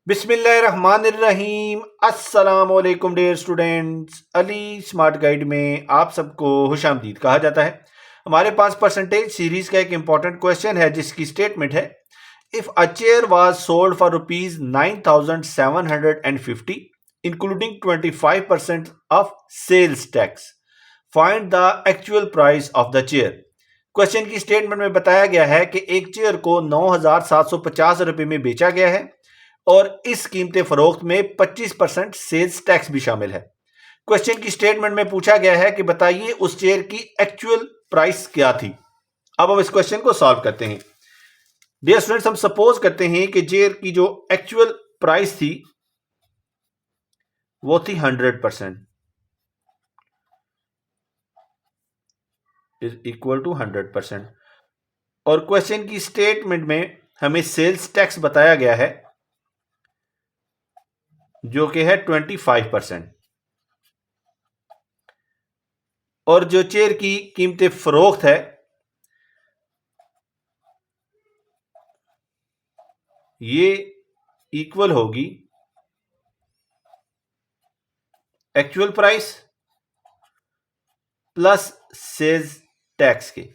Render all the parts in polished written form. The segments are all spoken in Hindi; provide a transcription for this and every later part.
बिस्मिल्लाहिर्रहमानिर्रहीम। अस्सलाम वालेकुम dear students. Ali smart guide में आप सबको खुशामदीद कहा जाता है। हमारे पास परसेंटेज सीरीज का एक इंपॉर्टेंट क्वेश्चन है जिसकी स्टेटमेंट है, if a chair was sold for ₹9,750 including 25% of sales tax, find the actual price of the chair. Question की स्टेटमेंट में बताया गया है कि एक चेयर को 9,750 रुपए में बेचा गया है और इस कीमत फरोख्त में 25% सेल्स टैक्स भी शामिल है। क्वेश्चन की स्टेटमेंट में पूछा गया है कि बताइए उस चेयर की एक्चुअल प्राइस क्या थी। अब हम इस क्वेश्चन को सॉल्व करते हैं। डियर स्टूडेंट्स, हम सपोज करते हैं कि चेयर की जो एक्चुअल प्राइस थी वो थी 100%, इज इक्वल टू 100%, और क्वेश्चन की स्टेटमेंट में हमें सेल्स टैक्स बताया गया है जो कि है 25%, और जो चेयर की कीमत फरोख्त है ये इक्वल होगी actual price plus sales tax के।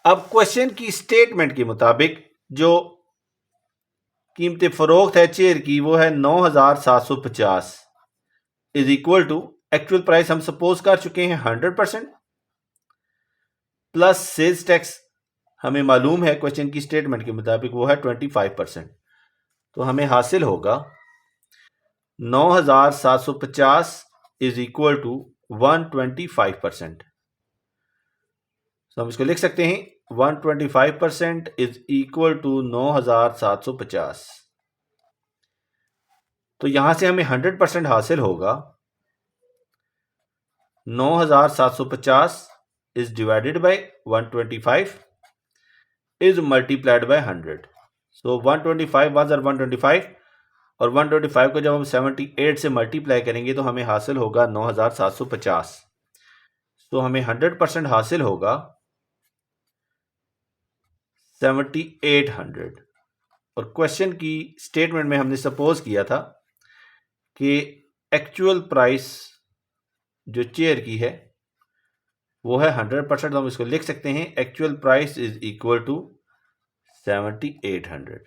अब क्वेश्चन की स्टेटमेंट के मुताबिक जो कीमत फरोख्त है चेयर की वो है 9,750 is equal to actual price हम सपोज कर चुके हैं 100% प्लस सेल्स टैक्स हमें मालूम है क्वेश्चन की स्टेटमेंट के मुताबिक वो है 25%। तो हमें हासिल होगा 9,750 इज इक्वल टू 125%। तो हम इसको लिख सकते हैं 125% इज इक्वल टू 9,750। तो यहां से हमें 100% हासिल होगा 9,750 is divided by 125 is multiplied by 100। So 125 one ज़र 125 और 125 को जब हम 78 से मल्टीप्लाई करेंगे तो हमें हासिल होगा 9,750। तो हमें 100% हासिल होगा 7,800। और क्वेश्चन की स्टेटमेंट में हमने सपोज किया था कि एक्चुअल प्राइस जो चेयर की है वो है 100%। तो हम इसको लिख सकते हैं actual price is equal to 7,800।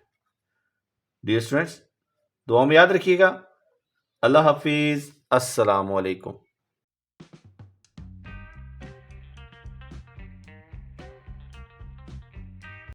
Dear students, दुआ में याद रखिएगा। अल्लाह हाफिज। अस्सलाम वालेकुम।